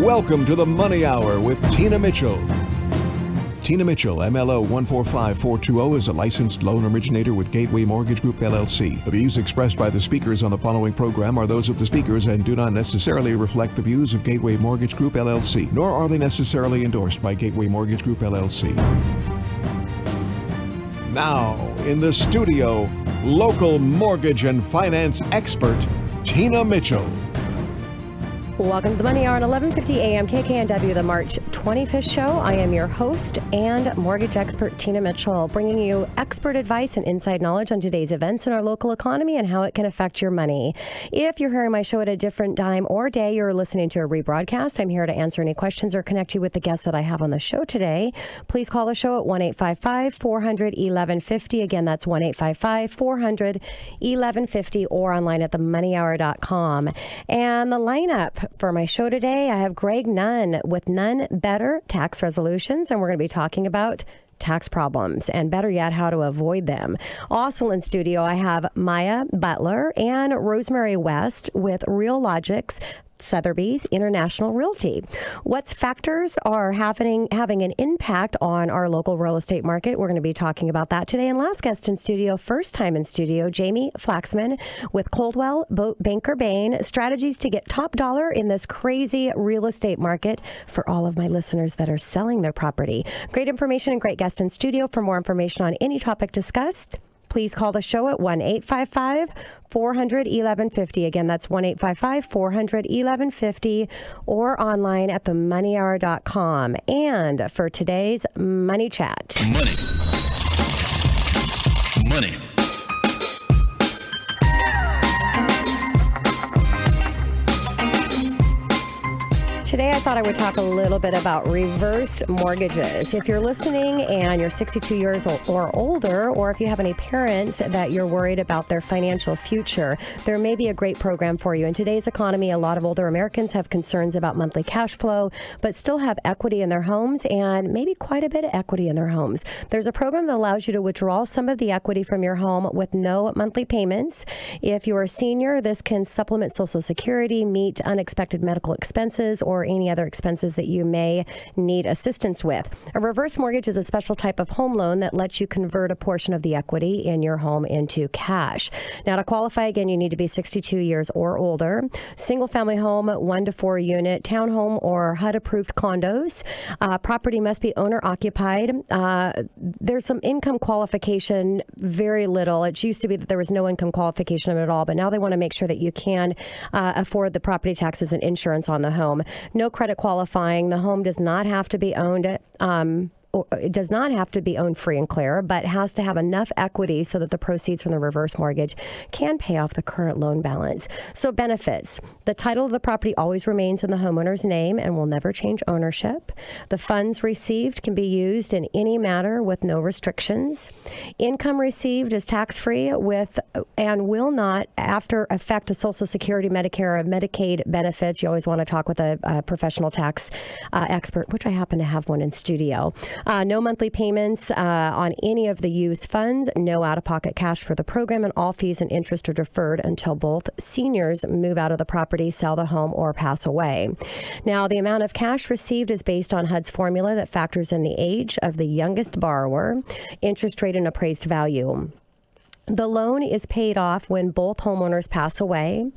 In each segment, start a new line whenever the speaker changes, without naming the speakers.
Welcome to the Money Hour with Tina Mitchell. Tina Mitchell, MLO 145420, is a licensed loan originator with Gateway Mortgage Group, LLC. The views expressed by the speakers on the following program are those of the speakers and do not necessarily reflect the views of Gateway Mortgage Group, LLC, nor are they necessarily endorsed by Gateway Mortgage Group, LLC. Now, in the studio, local mortgage and finance expert, Tina Mitchell.
Welcome to the Money Hour at 11:50 a.m. KKNW, the March 25th show. I am your host and mortgage expert, Tina Mitchell, bringing you expert advice and inside knowledge on today's events in our local economy and how it can affect your money. If you're hearing my show at a different time or day, you're listening to a rebroadcast, I'm here to answer any questions or connect you with the guests that I have on the show today. Please call the show at 1-855-400-1150. Again, that's 1-855-400-1150 or online at themoneyhour.com. And the lineup for my show today, I have Greg Nunn with Nunn Better Tax Resolutions, and we're going to be talking about tax problems and, better yet, how to avoid them. Also in studio, I have Maja Butler and Rosemary West with Real Logic's Sotheby's International Realty. What factors are having an impact on our local real estate market? We're going to be talking about that today. And last guest in studio, first time in studio, Jamie Flaxman with Coldwell Banker Bain, strategies to get top dollar in this crazy real estate market for all of my listeners that are selling their property. Great information and great guest in studio. For more information on any topic discussed, please call the show at 1-855-400-1150. Again, that's 1-855-400-1150 or online at themoneyhour.com. And for today's Money Chat. Money. Today, I thought I would talk a little bit about reverse mortgages. If you're listening and you're 62 years or older, or if you have any parents that you're worried about their financial future, there may be a great program for you. In today's economy, a lot of older Americans have concerns about monthly cash flow, but still have equity in their homes and maybe quite a bit of equity in their homes. There's a program that allows you to withdraw some of the equity from your home with no monthly payments. If you're a senior, this can supplement Social Security, meet unexpected medical expenses, or any other expenses that you may need assistance with. A reverse mortgage is a special type of home loan that lets you convert a portion of the equity in your home into cash. Now, to qualify, again, you need to be 62 years or older. Single family home, 1 to 4 unit, townhome or HUD approved condos. Property must be owner occupied. There's some income qualification, very little. It used to be that there was no income qualification at all, but now they want to make sure that you can afford the property taxes and insurance on the home. No credit qualifying. The home does not have to be owned. It does not have to be owned free and clear, but has to have enough equity so that the proceeds from the reverse mortgage can pay off the current loan balance. So benefits. The title of the property always remains in the homeowner's name and will never change ownership. The funds received can be used in any manner with no restrictions. Income received is tax-free with and will not after affect a Social Security, Medicare, or Medicaid benefits. You always want to talk with a professional tax expert, which I happen to have one in studio. No monthly payments on any of the used funds, no out-of-pocket cash for the program, and all fees and interest are deferred until both seniors move out of the property, sell the home, or pass away. Now, the amount of cash received is based on HUD's formula that factors in the age of the youngest borrower, interest rate, and appraised value. The loan is paid off when both homeowners pass away.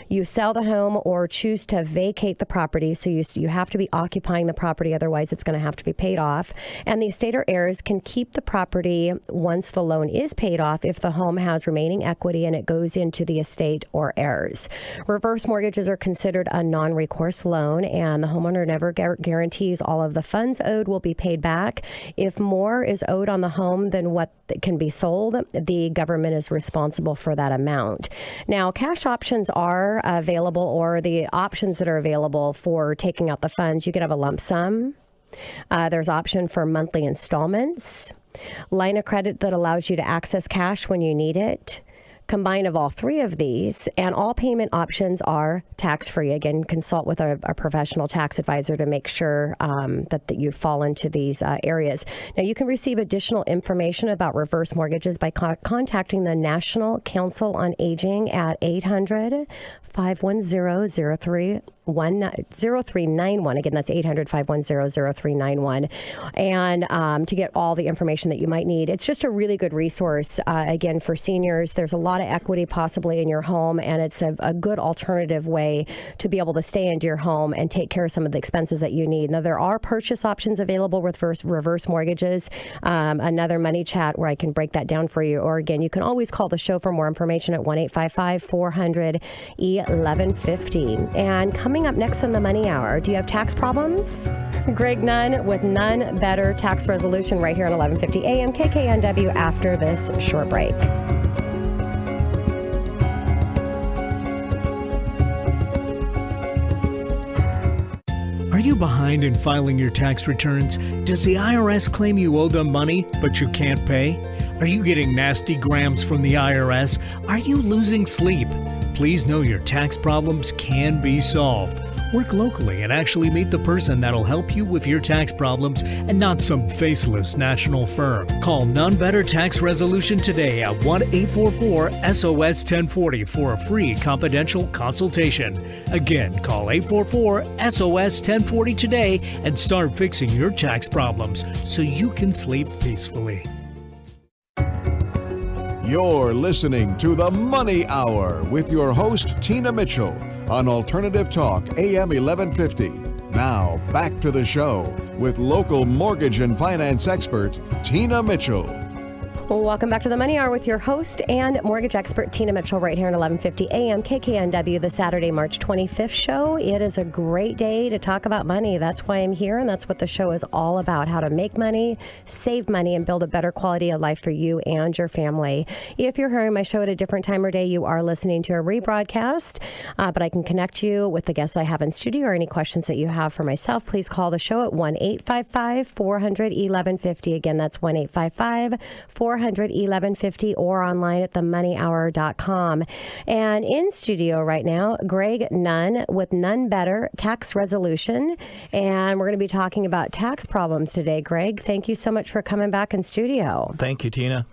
You sell the home or choose to vacate the property, so you have to be occupying the property, otherwise it's going to have to be paid off. And the estate or heirs can keep the property once the loan is paid off if the home has remaining equity and it goes into the estate or heirs. Reverse mortgages are considered a non-recourse loan, and the homeowner never guarantees all of the funds owed will be paid back. If more is owed on the home than what can be sold, the government is responsible for that amount. Now, cash options are available, or the options that are available for taking out the funds. You can have a lump sum. There's option for monthly installments. Line of credit that allows you to access cash when you need it. Combine of all three of these, and all payment options are tax-free. Again, consult with a professional tax advisor to make sure that you fall into these areas. Now, you can receive additional information about reverse mortgages by contacting the National Council on Aging at 800-510-0391. Again, that's 800-510-0391. And to get all the information that you might need. It's just a really good resource, again, for seniors. There's a lot of equity possibly in your home, and it's a good alternative way to be able to stay into your home and take care of some of the expenses that you need. Now, there are purchase options available with reverse mortgages. Another money chat where I can break that down for you. Or again, you can always call the show for more information at 1-855-400-1150. And coming up next on the Money Hour, do you have tax problems? Greg Nunn with None Better Tax Resolution right here on 1150 AM KKNW after this short break.
Are you behind in filing your tax returns? Does the IRS claim you owe them money, but you can't pay? Are you getting nasty grams from the IRS? Are you losing sleep? Please know your tax problems can be solved. Work locally and actually meet the person that'll help you with your tax problems and not some faceless national firm. Call None Better Tax Resolution today at 1-844-SOS-1040 for a free confidential consultation. Again, call 844-SOS-1040 today and start fixing your tax problems so you can sleep peacefully.
You're listening to The Money Hour with your host, Tina Mitchell, on Alternative Talk, AM 1150. Now, back to the show with local mortgage and finance expert, Tina Mitchell.
Well, welcome back to the Money Hour with your host and mortgage expert, Tina Mitchell, right here at 1150 AM KKNW, the Saturday, March 25th show. It is a great day to talk about money. That's why I'm here, and that's what the show is all about, how to make money, save money, and build a better quality of life for you and your family. If you're hearing my show at a different time or day, you are listening to a rebroadcast, but I can connect you with the guests I have in studio or any questions that you have for myself. Please call the show at 1-855-400-1150. Again, that's 1-855-400-1150 or online at themoneyhour.com. And in studio right now, Greg Nunn with None Better Tax Resolution. And we're going to be talking about tax problems today. Greg, thank you so much for coming back in studio.
Thank you, Tina.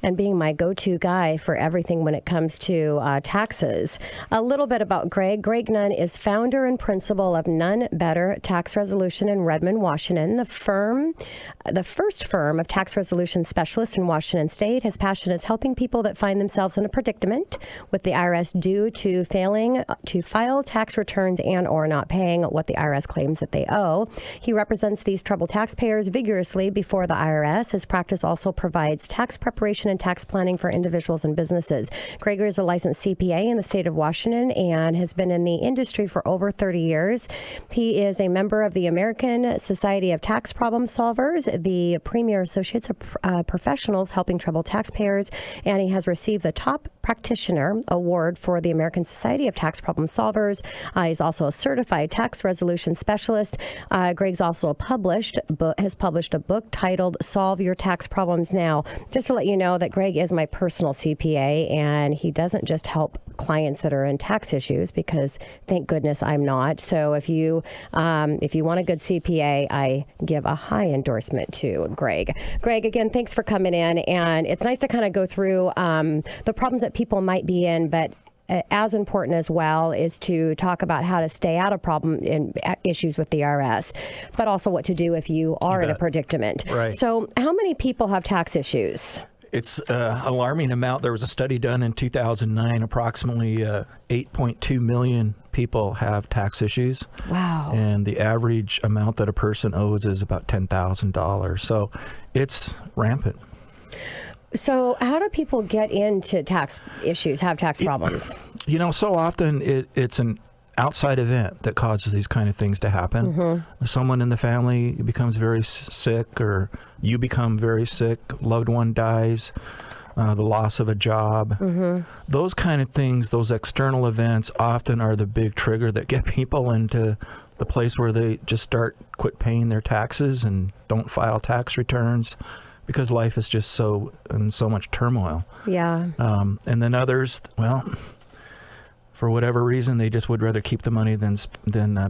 And being my go-to guy for everything when it comes to taxes. A little bit about Greg. Greg Nunn is founder and principal of None Better Tax Resolution in Redmond, Washington. The first firm of tax resolution specialists in Washington State. His passion is helping people that find themselves in a predicament with the IRS due to failing to file tax returns and or not paying what the IRS claims that they owe. He represents these troubled taxpayers vigorously before the IRS. His practice also provides tax preparation and tax planning for individuals and businesses. Gregory is a licensed CPA in the state of Washington and has been in the industry for over 30 years. He is a member of the American Society of Tax Problem Solvers, the premier associates of professionals helping troubled taxpayers, and he has received the Top Practitioner Award for the American Society of Tax Problem Solvers. He's also a certified tax resolution specialist. Greg's also has published a book titled Solve Your Tax Problems Now. Just to let you know that Greg is my personal CPA, and he doesn't just help clients that are in tax issues, because thank goodness I'm not. So if you want a good CPA, I give a high endorsement to Greg. Greg, again, thanks for coming in, and it's nice to kind of go through the problems that people might be in, but as important as well is to talk about how to stay out of problem in issues with the IRS, but also what to do if you are in a predicament.
Right.
So how many people have tax issues?
It's an alarming amount. There was a study done in 2009. Approximately 8.2 million people have tax issues.
Wow.
And the average amount that a person owes is about $10,000. So it's rampant.
So how do people get into tax issues, have tax problems?
You know, so often it's an outside event that causes these kind of things to happen. Mm-hmm. Someone in the family becomes very sick, or you become very sick, loved one dies, the loss of a job. Mm-hmm. Those kind of things, those external events often are the big trigger that get people into the place where they just quit paying their taxes and don't file tax returns, because life is just in so much turmoil. Yeah. And then others, well, for whatever reason, they just would rather keep the money than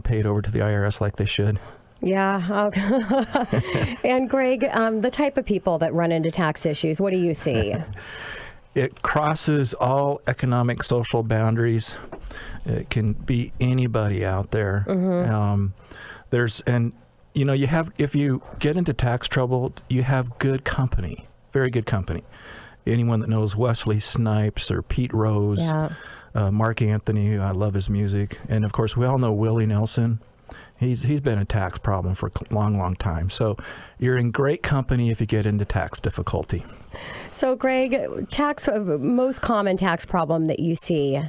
pay it over to the IRS like they should.
Yeah. And Greg, the type of people that run into tax issues, what do you see?
it crosses all economic, social boundaries. It can be anybody out there. If you get into tax trouble, you have good company, very good company. Anyone that knows Wesley Snipes or Pete Rose, Mark Anthony, I love his music. And of course, we all know Willie Nelson. He's been a tax problem for a long, long time. So you're in great company if you get into tax difficulty.
So Greg, most common tax problem that you see?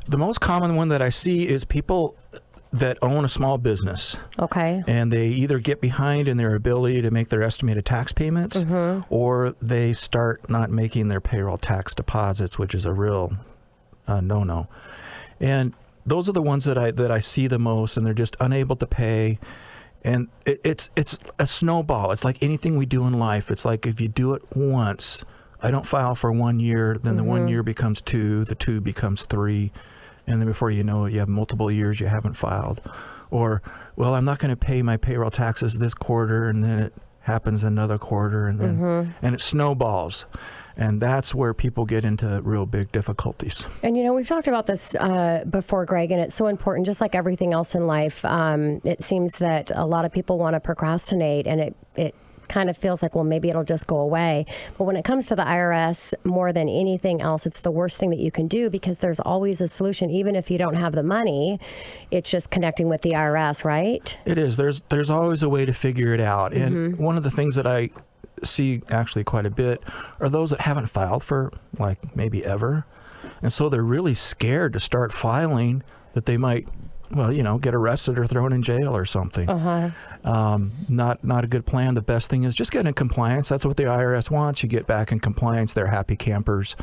The most common one that I see is people that own a small business.
Okay.
And they either get behind in their ability to make their estimated tax payments, or they start not making their payroll tax deposits, which is a real no-no. And those are the ones that I see the most, and they're just unable to pay. And it's a snowball. It's like anything we do in life. It's like if you do it once, I don't file for 1 year, then the 1 year becomes 2, the 2 becomes 3. And then before you know it, you have multiple years you haven't filed. Or, well, I'm not going to pay my payroll taxes this quarter, and then it happens another quarter, and then and it snowballs. And that's where people get into real big difficulties. And,
we've talked about this before, Greg, and it's so important, just like everything else in life. It seems that a lot of people want to procrastinate, and it kind of feels like, well, maybe it'll just go away. But when it comes to the IRS, more than anything else, it's the worst thing that you can do, because there's always a solution. Even if you don't have the money, it's just connecting with the IRS, right?
It is. There's always a way to figure it out. And one of the things that I see actually quite a bit are those that haven't filed for like maybe ever. And so they're really scared to start filing, that they might get arrested or thrown in jail or something. Not a good plan. The best thing is just get in compliance. That's what the IRS wants. You get back in compliance. They're happy campers.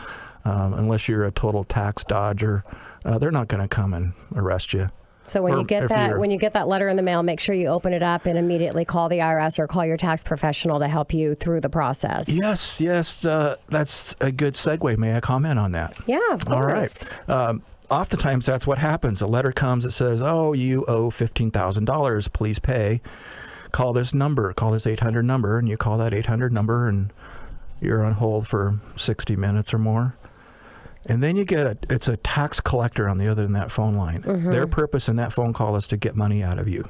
Unless you're a total tax dodger, they're not going to come and arrest you.
So when you get that letter in the mail, make sure you open it up and immediately call the IRS or call your tax professional to help you through the process.
Yes. That's a good segue. May I comment on that?
Yeah, of course.
All right. Oftentimes that's what happens. A letter comes that says, oh, you owe $15,000, please pay. Call this number, call this 800 number, and you call that 800 number, and you're on hold for 60 minutes or more. And then you get it's a tax collector on the other end of that phone line. Their purpose in that phone call is to get money out of you.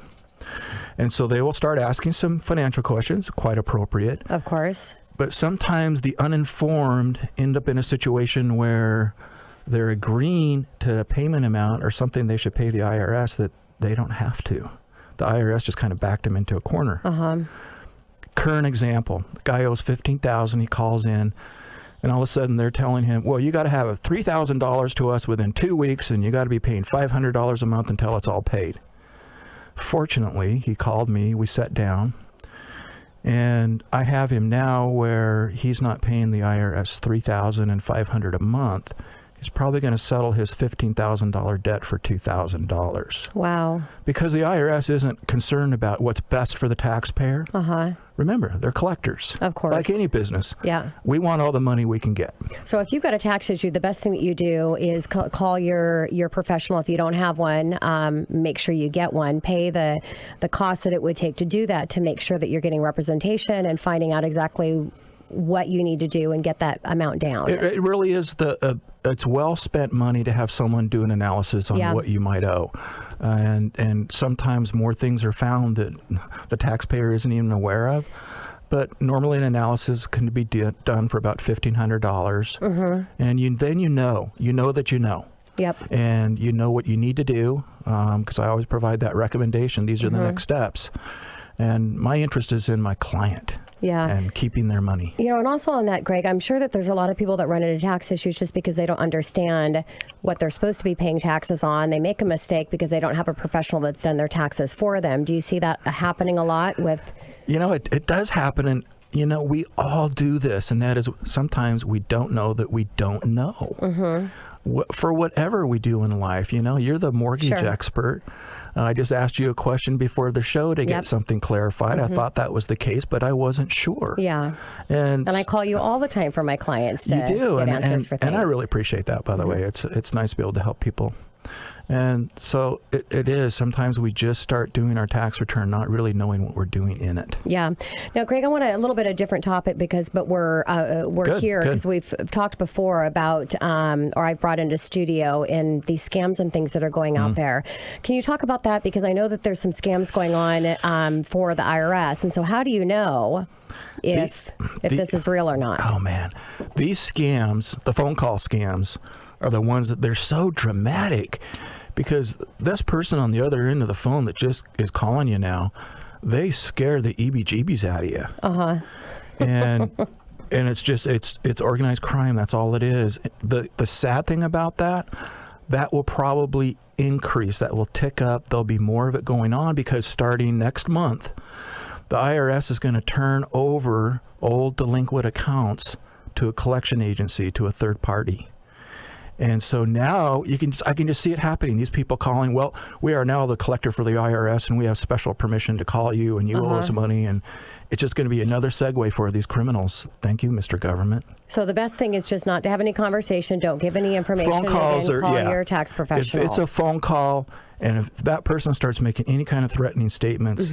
And so they will start asking some financial questions, quite appropriate.
Of course.
But sometimes the uninformed end up in a situation where they're agreeing to a payment amount or something they should pay the IRS that they don't have to. The IRS just kind of backed them into a corner. Current example, the guy owes $15,000, he calls in, and all of a sudden they're telling him, well, you got to have $3,000 to us within 2 weeks, and you got to be paying $500 a month until it's all paid. Fortunately, he called me, we sat down, and I have him now where he's not paying the IRS $3,500 a month. He's probably going to settle his $15,000 debt for $2,000.
Wow.
Because the IRS isn't concerned about what's best for the taxpayer. Remember, they're collectors.
Of course.
Like any business.
Yeah.
We want all the money we can get.
So if you've got a tax issue, the best thing that you do is call your professional. If you don't have one, make sure you get one. Pay the cost that it would take to do that, to make sure that you're getting representation and finding out exactly what you need to do and get that amount down.
It really is it's well spent money to have someone do an analysis on what you might owe. And sometimes more things are found that the taxpayer isn't even aware of. But normally an analysis can be done for about $1,500. And then you know that you know.
Yep.
And you know what you need to do, because I always provide that recommendation. These are the next steps. And my interest is in my client. And keeping their money.
And also on that, Greg, I'm sure that there's a lot of people that run into tax issues just because they don't understand what they're supposed to be paying taxes on. They make a mistake because they don't have a professional that's done their taxes for them. Do you see that happening a lot with?
It does happen. And, we all do this. And that is, sometimes we don't know that we don't know. For whatever we do in life, you're the mortgage expert. I just asked you a question before the show to get something clarified. I thought that was the case, but I wasn't sure.
Yeah.
And
I call you all the time for my clients to
you do,
get answers for things.
And I really appreciate that, by the way. It's nice to be able to help people. And so it is. Sometimes we just start doing our tax return, not really knowing what we're doing in it.
Yeah. Now, Greg, I want a little bit of different topic but we're here because we've talked before about, or I brought into studio in these scams and things that are going out there. Can you talk about that? Because I know that there's some scams going on for the IRS. And so how do you know if this is real or not?
Oh, man. These scams, the phone call scams, are the ones that they're so dramatic. Because this person on the other end of the phone that just is calling you now, they scare the EBGBs out of you. And it's just it's organized crime. That's all it is. The sad thing about that will probably increase. That will tick up. There'll be more of it going on because starting next month, the IRS is going to turn over old delinquent accounts to a collection agency, to a third party. And so now I can just see it happening. These people calling, well, we are now the collector for the IRS and we have special permission to call you and you owe us money. And it's just going to be another segue for these criminals. Thank you, Mr. Government. So
the best thing is just not to have any conversation. Don't give any information.
Phone calls
call your tax professional.
If it's a phone call and if that person starts making any kind of threatening statements,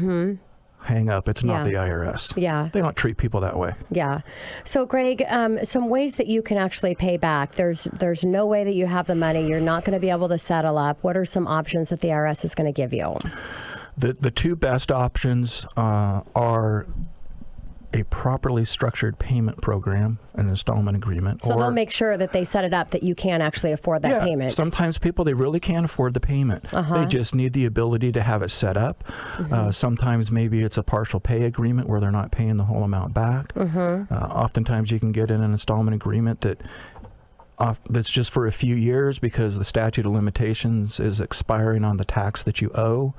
hang up. It's not the IRS.
Yeah.
They don't treat people that way.
Yeah. So, Greg, some ways that you can actually pay back. There's no way that you have the money. You're not going to be able to settle up. What are some options that the IRS is going to give you?
The two best options are a properly structured payment program, an installment agreement.
So they'll make sure that they set it up that you can actually afford that payment.
Sometimes people, they really can't afford the payment. They just need the ability to have it set up. Sometimes maybe it's a partial pay agreement where they're not paying the whole amount back. Oftentimes you can get in an installment agreement that's just for a few years because the statute of limitations is expiring on the tax that you owe.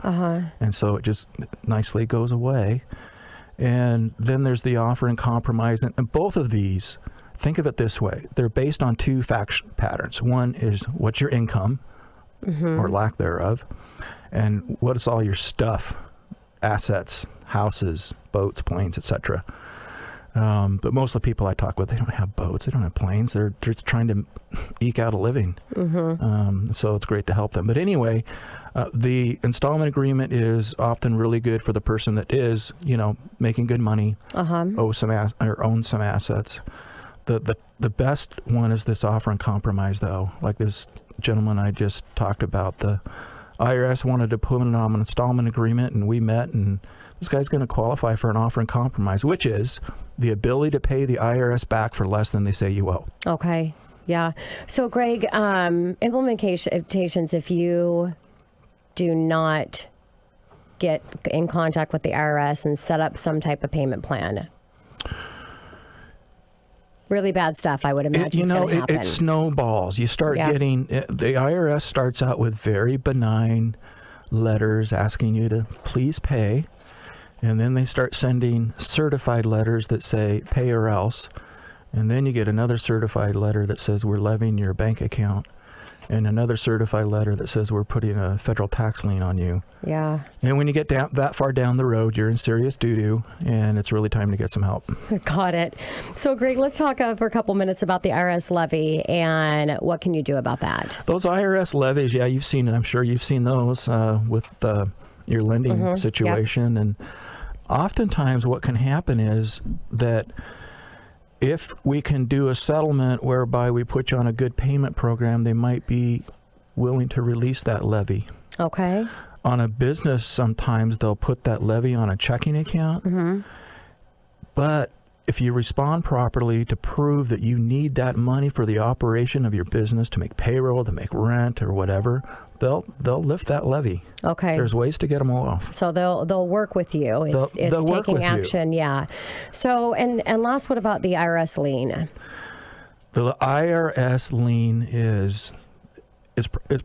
And so it just nicely goes away. And then there's the offer and compromise. And both of these, think of it this way. They're based on two fact patterns. One is what's your income or lack thereof, and what is all your stuff, assets, houses, boats, planes, etc. But most of the people I talk with, they don't have boats, they don't have planes. They're just trying to eke out a living. So it's great to help them. But anyway, the installment agreement is often really good for the person that is, making good money, own some assets. The best one is this offer and compromise, though. Like this gentleman I just talked about, the IRS wanted to put him on an installment agreement, and we met, and this guy's going to qualify for an offer and compromise, which is the ability to pay the IRS back for less than they say you owe.
Okay. Yeah. So, Greg, implementations, if you do not get in contact with the IRS and set up some type of payment plan, really bad stuff, I would imagine.
It snowballs. You start getting, the IRS starts out with very benign letters asking you to please pay. And then they start sending certified letters that say pay or else. And then you get another certified letter that says we're levying your bank account. And another certified letter that says we're putting a federal tax lien on you.
Yeah.
And when you get that far down the road, you're in serious doo-doo, and it's really time to get some help.
Got it. So, Greg, let's talk for a couple minutes about the IRS levy and what can you do about that?
Those IRS levies, you've seen it. I'm sure you've seen those with your lending situation. Yep. And oftentimes what can happen is that if we can do a settlement whereby we put you on a good payment program, they might be willing to release that levy.
Okay.
On a business, sometimes they'll put that levy on a checking account. But if you respond properly to prove that you need that money for the operation of your business, to make payroll, to make rent or whatever, they'll lift that levy.
Okay.
There's ways to get them off.
So they'll work with you. It's taking action. Yeah. So and last, what about the IRS lien?
The IRS lien is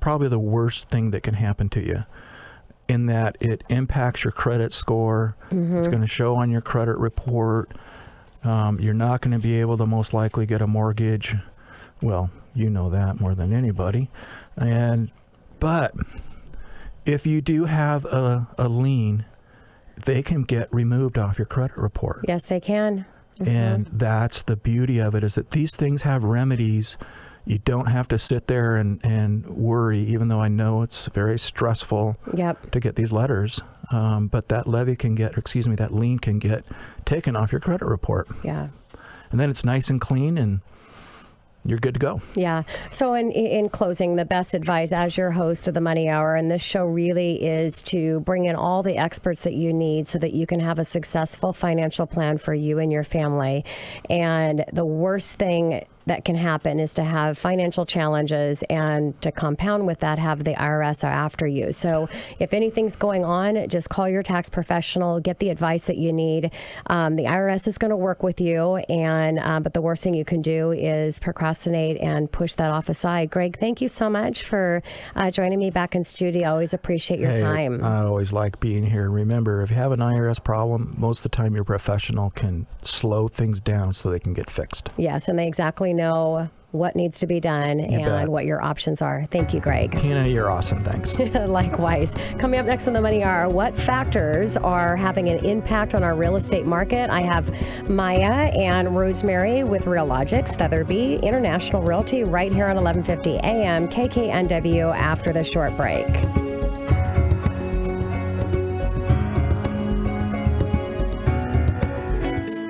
probably the worst thing that can happen to you, in that it impacts your credit score. It's going to show on your credit report. You're not going to be able to most likely get a mortgage. Well, you know that more than anybody. But if you do have a lien, they can get removed off your credit report.
Yes, they can.
And that's the beauty of it, is that these things have remedies. You don't have to sit there and worry, even though I know it's very stressful to get these letters. But that that lien can get taken off your credit report.
Yeah.
And then it's nice and clean and you're good to go.
Yeah. So in closing, the best advice as your host of the Money Hour, and this show really is to bring in all the experts that you need so that you can have a successful financial plan for you and your family. And the worst thing that can happen is to have financial challenges, and to compound with that, have the IRS after you. So if anything's going on, just call your tax professional, get the advice that you need. The IRS is going to work with you, and but the worst thing you can do is procrastinate and push that off aside. Greg, thank you so much for joining me back in studio. I always appreciate your time.
I always like being here. Remember, if you have an IRS problem, most of the time your professional can slow things down so they can get fixed.
Yes, and they exactly know what needs to be done and what your options are. Thank you, Greg.
Tina, you're awesome. Thanks.
Likewise. Coming up next on the Money Hour, what factors are having an impact on our real estate market? I have Maja and Rosemary with Reallogics, Sotheby International Realty, right here on 1150 AM KKNW after the short break.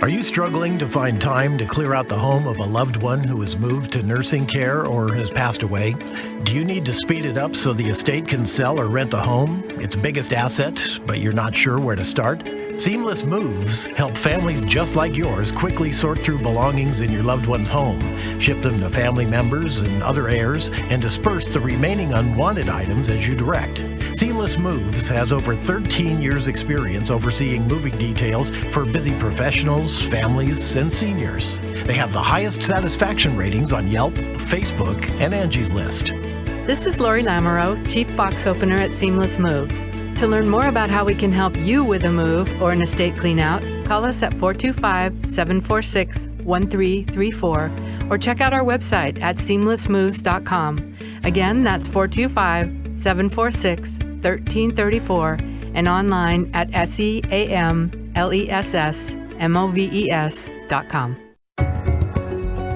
Are you struggling to find time to clear out the home of a loved one who has moved to nursing care or has passed away? Do you need to speed it up so the estate can sell or rent the home, its biggest asset, but you're not sure where to start? Seamless Moves help families just like yours quickly sort through belongings in your loved one's home, ship them to family members and other heirs, and disperse the remaining unwanted items as you direct. Seamless Moves has over 13 years experience overseeing moving details for busy professionals, families, and seniors. They have the highest satisfaction ratings on Yelp, Facebook, and Angie's List.
This is Lori Lamoureux, Chief Box Opener at Seamless Moves. To learn more about how we can help you with a move or an estate cleanout, call us at 425-746-1334 or check out our website at seamlessmoves.com. Again, that's 425-746-1334 and online at seamlessmoves.com.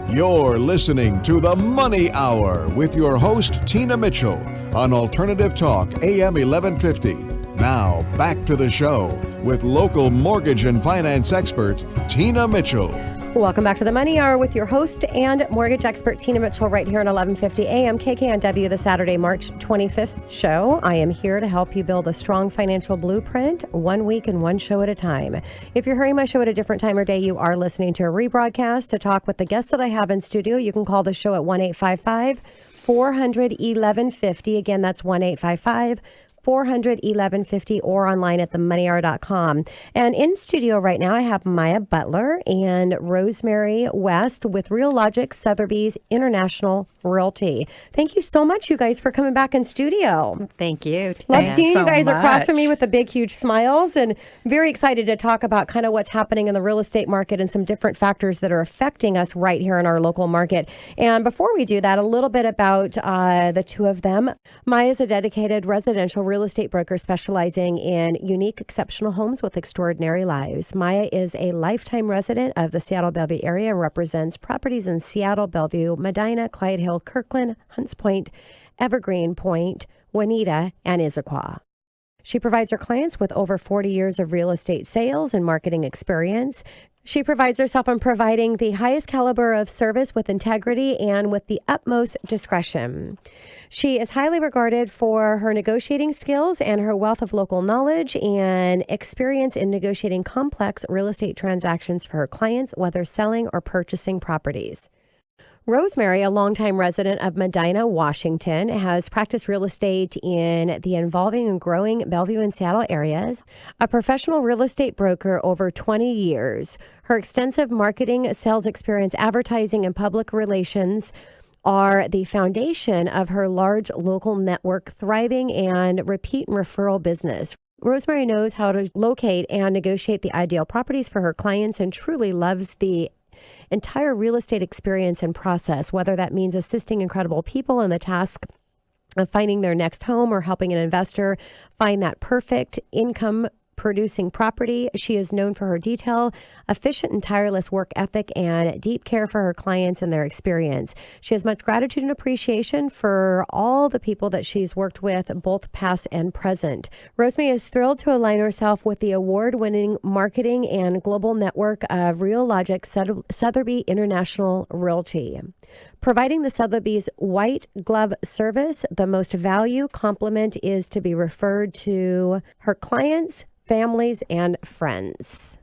You're listening to The Money Hour with your host, Tina Mitchell, on Alternative Talk, AM 1150. Now, back to the show with local mortgage and finance expert, Tina Mitchell.
Welcome back to the Money Hour with your host and mortgage expert, Tina Mitchell, right here on 1150 AM KKNW, the Saturday, March 25th show. I am here to help you build a strong financial blueprint 1 week and one show at a time. If you're hearing my show at a different time or day, you are listening to a rebroadcast. To talk with the guests that I have in studio, you can call the show at 1-855-400-1150. Again, that's 1-855-400-1150 or online at themoneyhour.com. And in studio right now, I have Maja Butler and Rosemary West with Reallogics, Sotheby's International Realty. Thank you so much, you guys, for coming back in studio.
Thank you.
Love seeing you guys across from me with the big, huge smiles, and very excited to talk about kind of what's happening in the real estate market and some different factors that are affecting us right here in our local market. And before we do that, a little bit about the two of them. Maja is a dedicated residential real estate broker specializing in unique, exceptional homes with extraordinary lives. Maja is a lifetime resident of the Seattle Bellevue area and represents properties in Seattle, Bellevue, Medina, Clyde Hill, Kirkland, Hunts Point, Evergreen Point, Juanita, and Issaquah. She provides her clients with over 40 years of real estate sales and marketing experience. She prides herself on providing the highest caliber of service with integrity and with the utmost discretion. She is highly regarded for her negotiating skills and her wealth of local knowledge and experience in negotiating complex real estate transactions for her clients, whether selling or purchasing properties. Rosemary, a longtime resident of Medina, Washington, has practiced real estate in the evolving and growing Bellevue and Seattle areas, a professional real estate broker over 20 years. Her extensive marketing, sales experience, advertising, and public relations are the foundation of her large local network, thriving and repeat and referral business. Rosemary knows how to locate and negotiate the ideal properties for her clients and truly loves the entire real estate experience and process, whether that means assisting incredible people in the task of finding their next home or helping an investor find that perfect income producing property. She is known for her detail, efficient and tireless work ethic, and deep care for her clients and their experience. She has much gratitude and appreciation for all the people that she's worked with, both past and present. Rosemary is thrilled to align herself with the award-winning marketing and global network of Realogic Sotheby International Realty. Providing the Sotheby's white glove service, the most value compliment is to be referred to her clients, families, and friends.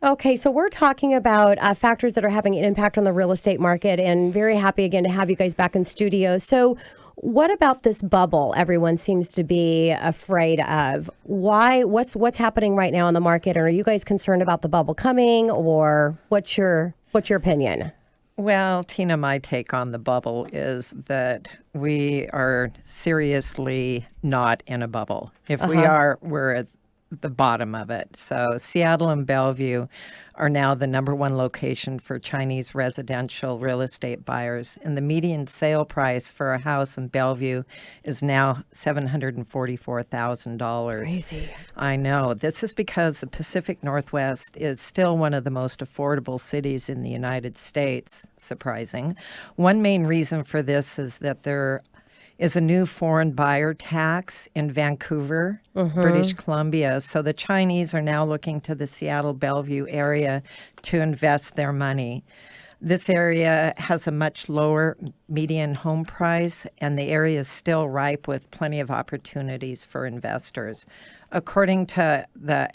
Okay, so we're talking about factors that are having an impact on the real estate market, and very happy again to have you guys back in studio. So what about this bubble everyone seems to be afraid of? Why? What's happening right now in the market? Are you guys concerned about the bubble coming, or what's your opinion?
Well, Tina, my take on the bubble is that we are seriously not in a bubble. If we are, we're at the bottom of it. So Seattle and Bellevue are now the number one location for Chinese residential real estate buyers. And the median sale price for a house in Bellevue is now $744,000.
Crazy.
I know. This is because the Pacific Northwest is still one of the most affordable cities in the United States, surprising. One main reason for this is that there is a new foreign buyer tax in Vancouver, British Columbia. So the Chinese are now looking to the Seattle Bellevue area to invest their money. This area has a much lower median home price, and the area is still ripe with plenty of opportunities for investors. According to the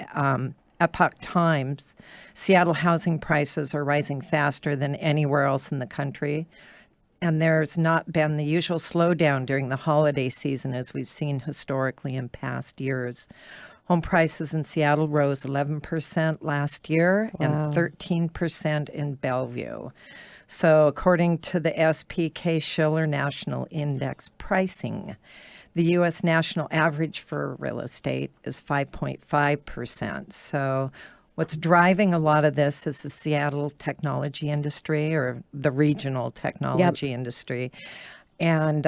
Epoch Times, Seattle housing prices are rising faster than anywhere else in the country. And there's not been the usual slowdown during the holiday season as we've seen historically in past years. Home prices in Seattle rose 11% last year and 13% in Bellevue. So according to the SPK Schiller National Index pricing, the U.S. national average for real estate is 5.5%. So what's driving a lot of this is the Seattle technology industry, or the regional technology industry. And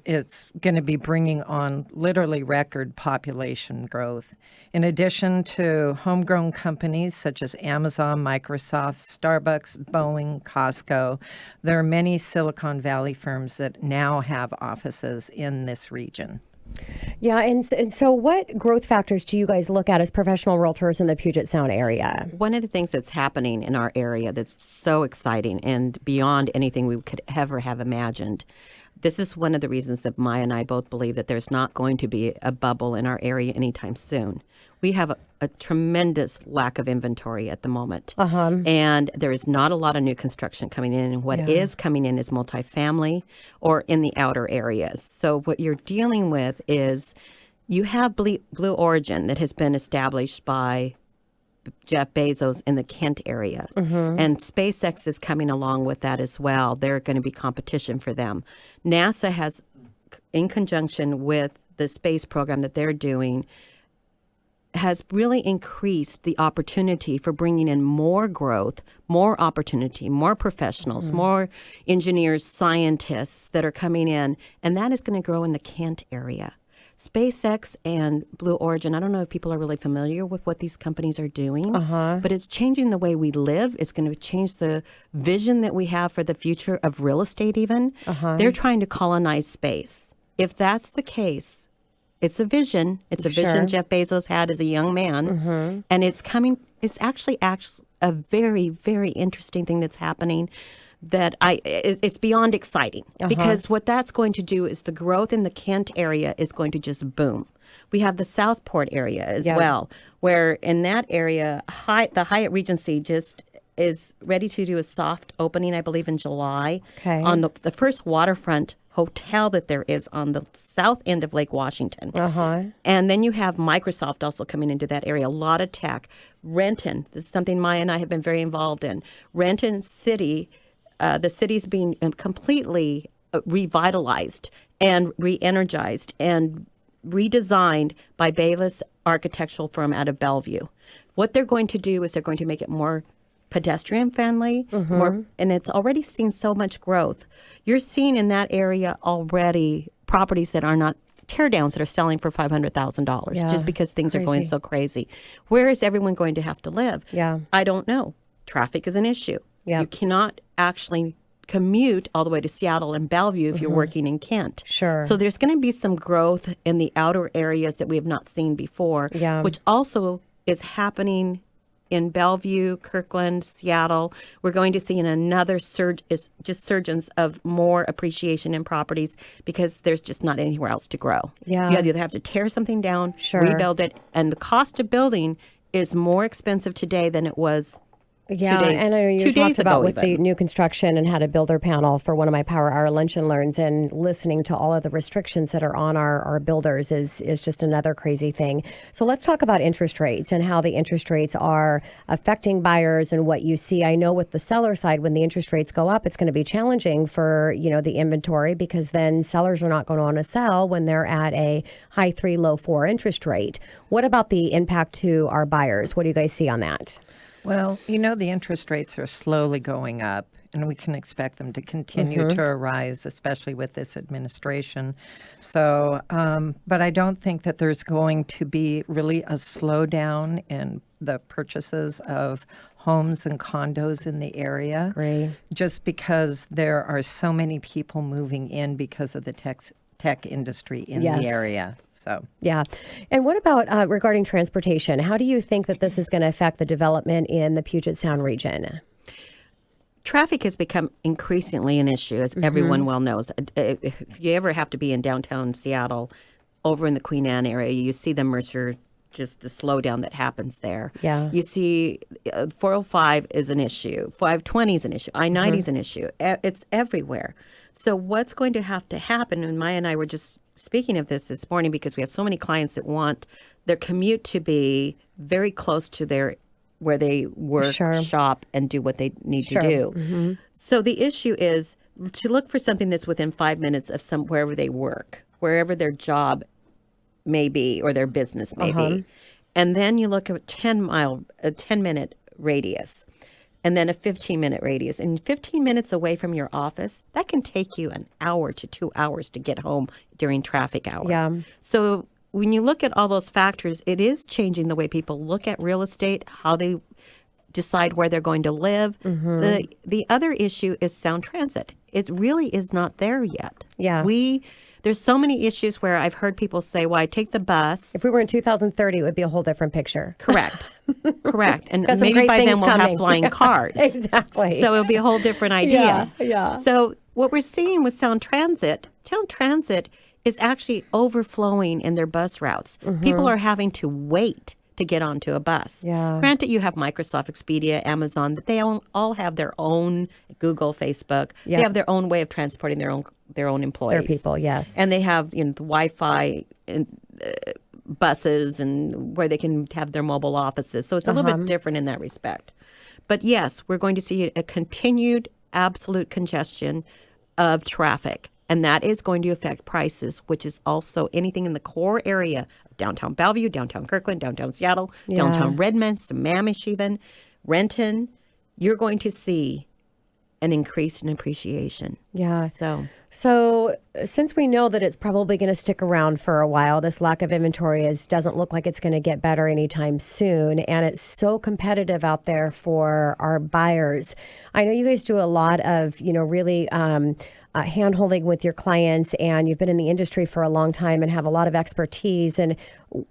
it's going to be bringing on literally record population growth. In addition to homegrown companies such as Amazon, Microsoft, Starbucks, Boeing, Costco, there are many Silicon Valley firms that now have offices in this region.
Yeah, and so what growth factors do you guys look at as professional realtors in the Puget Sound area?
One of the things that's happening in our area that's so exciting and beyond anything we could ever have imagined, this is one of the reasons that Maya and I both believe that there's not going to be a bubble in our area anytime soon. We have a tremendous lack of inventory at the moment. And there is not a lot of new construction coming in. And what is coming in is multifamily or in the outer areas. So what you're dealing with is you have Blue Origin that has been established by Jeff Bezos in the Kent areas. And SpaceX is coming along with that as well. They're going to be competition for them. NASA has, in conjunction with the space program that they're doing, has really increased the opportunity for bringing in more growth, more opportunity, more professionals, more engineers, scientists that are coming in, and that is going to grow in the Kent area. SpaceX and Blue Origin, I don't know if people are really familiar with what these companies are doing, but it's changing the way we live. It's going to change the vision that we have for the future of real estate even. They're trying to colonize space. If that's the case, it's a vision. It's a vision Jeff Bezos had as a young man. And it's coming. It's actually a very, very interesting thing that's happening that it's beyond exciting. Because what that's going to do is the growth in the Kent area is going to just boom. We have the Southport area as well, where in that area, the Hyatt Regency just is ready to do a soft opening, I believe, in July on the first waterfront hotel that there is on the south end of Lake Washington. And then you have Microsoft also coming into that area, a lot of tech. Renton, this is something Maya and I have been very involved in. Renton City, the city's being completely revitalized and re-energized and redesigned by Bayless architectural firm out of Bellevue. What they're going to do is they're going to make it more pedestrian friendly, and it's already seen so much growth. You're seeing in that area already properties that are not teardowns that are selling for $500,000
Yeah,
just because things are going
crazy.
so crazy. Where is everyone going to have to live?
Yeah.
I don't know. Traffic is an issue.
Yeah.
You cannot actually commute all the way to Seattle and Bellevue if you're working in Kent.
Sure.
So there's going to be some growth in the outer areas that we have not seen before,
Yeah.
which also is happening in Bellevue, Kirkland, Seattle. We're going to see another surgence of more appreciation in properties because there's just not anywhere else to grow.
Yeah.
You either have to tear something down,
Sure.
rebuild it, and the cost of building is more expensive today than it was
Yeah,
2 days,
and I know you
2 days
talked about
ago
with the
even.
new construction and had a builder panel for one of my Power Hour Lunch and Learns, and listening to all of the restrictions that are on our builders is just another crazy thing. So let's talk about interest rates and how the interest rates are affecting buyers and what you see. I know with the seller side, when the interest rates go up, it's going to be challenging for, the inventory, because then sellers are not going to want to sell when they're at a high 3, low 4 interest rate. What about the impact to our buyers? What do you guys see on that?
Well, the interest rates are slowly going up, and we can expect them to continue to rise, especially with this administration. So, but I don't think that there's going to be really a slowdown in the purchases of homes and condos in the area.
Agree.
Just because there are so many people moving in because of the tech industry in
Yes.
the area. So.
Yeah. And what about regarding transportation? How do you think that this is going to affect the development in the Puget Sound region?
Traffic has become increasingly an issue, as everyone well knows. If you ever have to be in downtown Seattle, over in the Queen Anne area, you see the Mercer, just the slowdown that happens there.
Yeah.
You see 405 is an issue, 520 is an issue, I-90 is an issue. It's everywhere. So what's going to have to happen, and Maya and I were just speaking of this morning because we have so many clients that want their commute to be very close to where they work,
Sure.
shop, and do what they need
Sure.
to do. So the issue is to look for something that's within 5 minutes of wherever they work, wherever their job may be or their business may be. And then you look at a 10-minute radius, and then a 15-minute radius. And 15 minutes away from your office, that can take you an hour to 2 hours to get home during traffic hour.
Yeah.
So when you look at all those factors, it is changing the way people look at real estate, how they decide where they're going to live. The other issue is sound transit. It really is not there yet.
Yeah.
There's so many issues where I've heard people say, well, I take the bus.
If we were in 2030, it would be a whole different picture.
Correct. And
Got some
maybe
great
by then
things
we'll
coming.
have flying cars.
Exactly.
So it'll be a whole different idea.
Yeah.
So what we're seeing with Sound Transit is actually overflowing in their bus routes. People are having to wait to get onto a bus.
Yeah.
Granted, you have Microsoft, Expedia, Amazon, that they all have their own, Google, Facebook.
Yeah.
They have their own way of transporting their own employees.
Their people, yes.
And they have the Wi-Fi and buses and where they can have their mobile offices. So it's a little bit different in that respect. But yes, we're going to see a continued absolute congestion of traffic. And that is going to affect prices, which is also anything in the core area of downtown Bellevue, downtown Kirkland, downtown Seattle, downtown Redmond, Sammamish even, Renton. You're going to see an increase in appreciation.
Yeah.
So
since we know that it's probably going to stick around for a while, this lack of inventory doesn't look like it's going to get better anytime soon. And it's so competitive out there for our buyers. I know you guys do a lot of, really hand-holding with your clients, and you've been in the industry for a long time and have a lot of expertise. And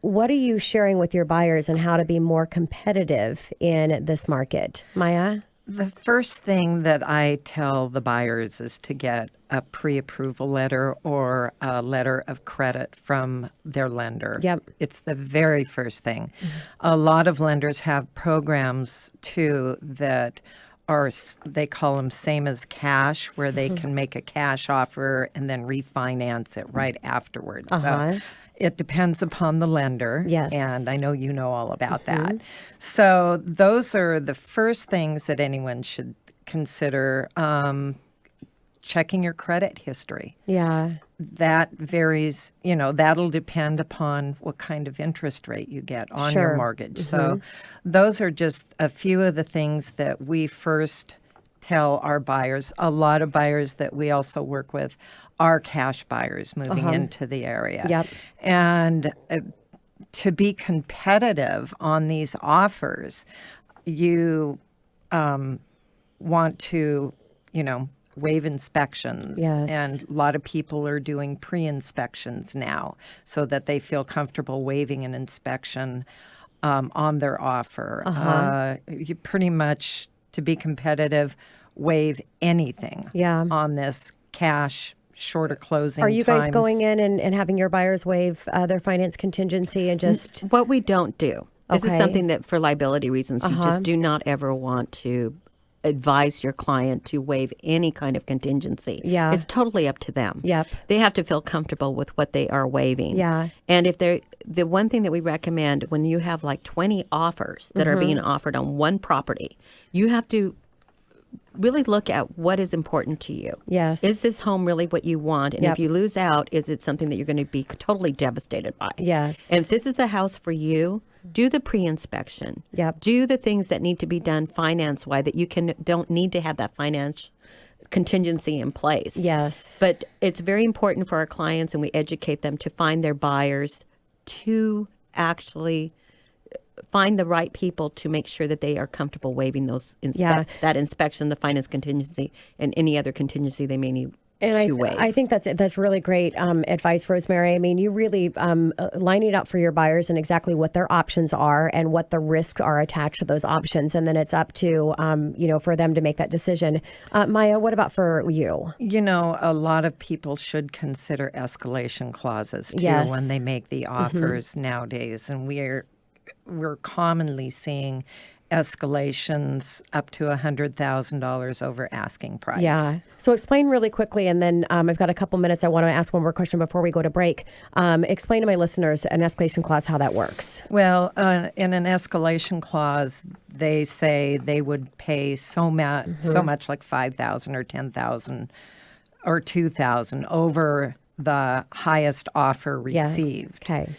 what are you sharing with your buyers and how to be more competitive in this market? Maya?
The first thing that I tell the buyers is to get a pre-approval letter or a letter of credit from their lender.
Yep.
It's the very first thing. A lot of lenders have programs, too, that are, they call them same as cash, where they can make a cash offer and then refinance it right afterwards. So it depends upon the lender.
Yes.
And I know you know all about that. So those are the first things that anyone should consider. Checking your credit history.
Yeah.
That varies, that'll depend upon what kind of interest rate you get on your mortgage. So those are just a few of the things that we first tell our buyers. A lot of buyers that we also work with are cash buyers moving into the area.
Yep.
And to be competitive on these offers, you want to, waive inspections.
Yes.
And a lot of people are doing pre-inspections now so that they feel comfortable waiving an inspection on their offer. You pretty much, to be competitive, waive anything on this cash shorter closing
Are you guys
times.
going in and having your buyers waive their finance contingency and just...
What we don't do. This is
Okay.
something that for liability reasons, you just do not ever want to advise your client to waive any kind of contingency.
Yeah.
It's totally up to them.
Yep.
They have to feel comfortable with what they are waiving.
Yeah.
And if they're, the one thing that we recommend when you have like 20 offers that are being offered on one property, you have to really look at what is important to you.
Yes.
Is this home really what you want? And
Yep.
if you lose out, is it something that you're going to be totally devastated by?
Yes.
And if this is the house for you, do the pre-inspection.
Yep.
Do the things that need to be done finance-wise that you don't need to have that finance contingency in place.
Yes.
But it's very important for our clients, and we educate them to find their buyers, to actually find the right people to make sure that they are comfortable waiving those that inspection, the finance contingency, and any other contingency they may need to waive.
I think that's really great advice, Rosemary. I mean, you really line it out for your buyers and exactly what their options are and what the risks are attached to those options, and then it's up to for them to make that decision. Maja, what about for you?
A lot of people should consider escalation clauses too
Yes.
when they make the offers nowadays, and we're commonly seeing escalations up to $100,000 over asking price.
Yeah. So explain really quickly, and then I've got a couple minutes. I want to ask one more question before we go to break. Explain to my listeners an escalation clause, how that works.
Well, in an escalation clause, they say they would pay so much, like $5,000 or $10,000 or $2,000 over the highest offer received.
Yes. Okay.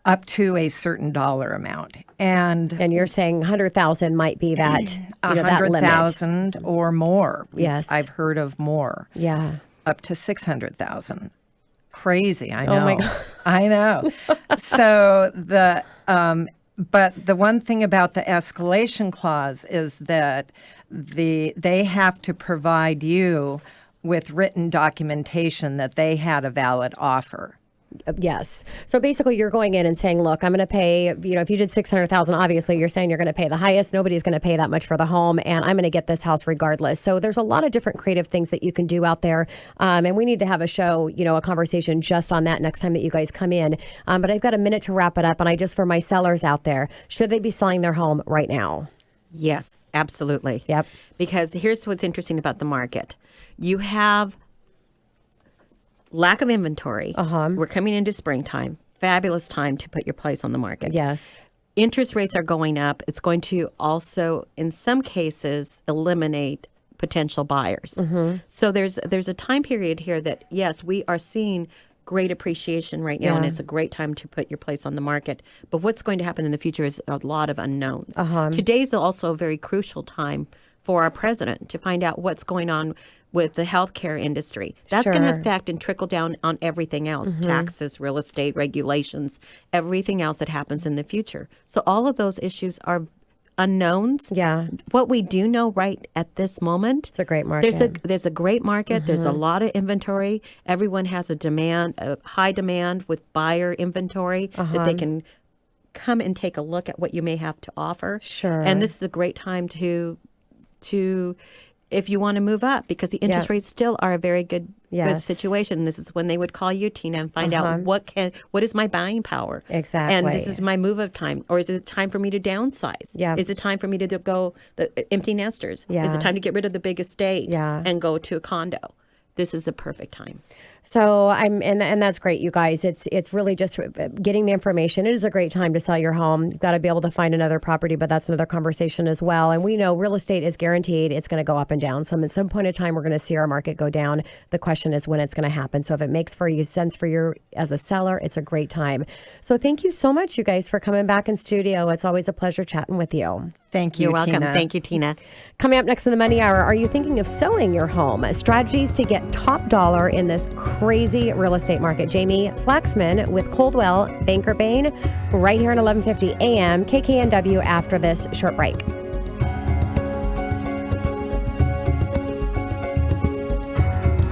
Up to a certain dollar amount. And
you're saying 100,000 might be that, that limit.
100,000 or more.
Yes.
I've heard of more.
Yeah.
Up to 600,000. Crazy, I know.
Oh my God.
I know. So but the one thing about the escalation clause is that they have to provide you with written documentation that they had a valid offer.
Yes. So basically you're going in and saying, look, I'm going to pay, if you did 600,000, obviously you're saying you're going to pay the highest. Nobody's going to pay that much for the home, and I'm going to get this house regardless. So there's a lot of different creative things that you can do out there. And we need to have a show, a conversation just on that next time that you guys come in. But I've got a minute to wrap it up. And for my sellers out there, should they be selling their home right now?
Yes, absolutely.
Yep.
Because here's what's interesting about the market. You have lack of inventory. We're coming into springtime. Fabulous time to put your place on the market.
Yes.
Interest rates are going up. It's going to also, in some cases, eliminate potential buyers. So there's a time period here that, yes, we are seeing great appreciation right now, and it's a great time to put your place on the market. But what's going to happen in the future is a lot of unknowns. Today's also a very crucial time for our president to find out what's going on with the healthcare industry. That's going to affect and trickle down on everything else, taxes, real estate, regulations, everything else that happens in the future. So all of those issues are unknowns.
Yeah.
What we do know right at this moment,
It's a great market.
there's a great market. There's a lot of inventory. Everyone has a high demand with buyer inventory that they can come and take a look at what you may have to offer.
Sure.
And this is a great time to if you want to move up, because the interest rates still are a very good situation. This is when they would call you, Tina, and find out what is my buying power.
Exactly.
And this is my move of time. Or is it time for me to downsize?
Yeah.
Is it time for me to go the empty nesters?
Yeah.
Is it time to get rid of the big estate
Yeah.
and go to a condo? This is the perfect time.
So and that's great, you guys. It's really just getting the information. It is a great time to sell your home. You've got to be able to find another property, but that's another conversation as well. And we know real estate is guaranteed. It's going to go up and down. So at some point in time, we're going to see our market go down. The question is when it's going to happen. So if it makes sense for you as a seller, it's a great time. So thank you so much, you guys, for coming back in studio. It's always a pleasure chatting with you.
Thank you,
You're welcome.
Tina.
Thank you, Tina.
Coming up next in the Money Hour, are you thinking of selling your home? Strategies to get top dollar in this crazy real estate market. Jamie Flaxman with Coldwell Banker Bain right here on 1150 AM KKNW after this short break.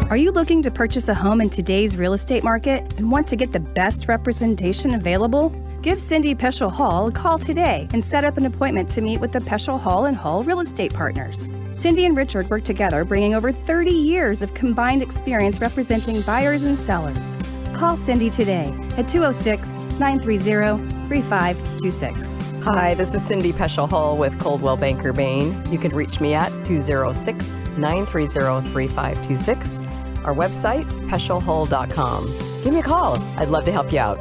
Are you looking to purchase a home in today's real estate market and want to get the best representation available? Give Cindy Peschel Hall a call today and set up an appointment to meet with the Peschel Hall and Hall Real Estate Partners. Cindy and Richard work together, bringing over 30 years of combined experience representing buyers and sellers. Call Cindy today at 206-930-3526.
Hi, this is Cindy Peschel Hall with Coldwell Banker Bain. You can reach me at 206-930-3526. Our website, peschelhall.com. Give me a call. I'd love to help you out.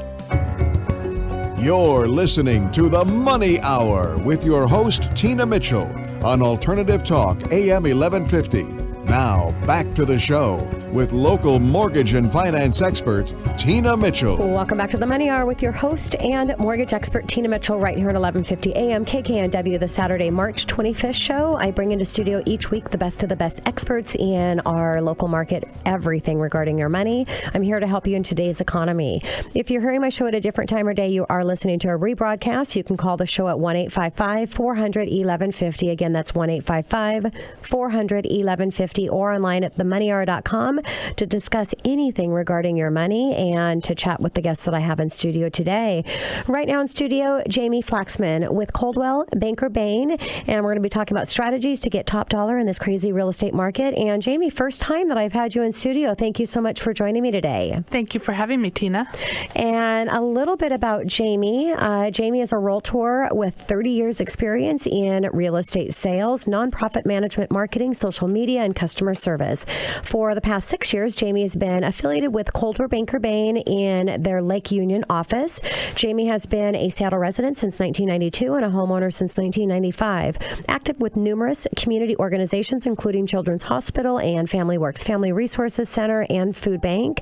You're listening to The Money Hour with your host, Tina Mitchell, on Alternative Talk, AM 1150. Now, back to the show with local mortgage and finance expert, Tina Mitchell.
Welcome back to the Money Hour with your host and mortgage expert, Tina Mitchell, right here at 1150 AM KKNW, the Saturday, March 25th show. I bring into studio each week the best of the best experts in our local market, everything regarding your money. I'm here to help you in today's economy. If you're hearing my show at a different time or day, you are listening to a rebroadcast. You can call the show at 1-855-400-1150. Again, that's 1-855-400-1150 or online at themoneyhour.com to discuss anything regarding your money and to chat with the guests that I have in studio today. Right now in studio, Jamie Flaxman with Coldwell Banker Bain, and we're going to be talking about strategies to get top dollar in this crazy real estate market. And Jamie, first time that I've had you in studio. Thank you so much for joining me today.
Thank you for having me, Tina.
And a little bit about Jamie. Jamie is a realtor with 30 years experience in real estate sales, nonprofit management, marketing, social media, and customer service. For the past 6 years, Jamie has been affiliated with Coldwell Banker Bain in their Lake Union office. Jamie has been a Seattle resident since 1992 and a homeowner since 1995. Active with numerous community organizations, including Children's Hospital and Family Works, Family Resources Center, and Food Bank.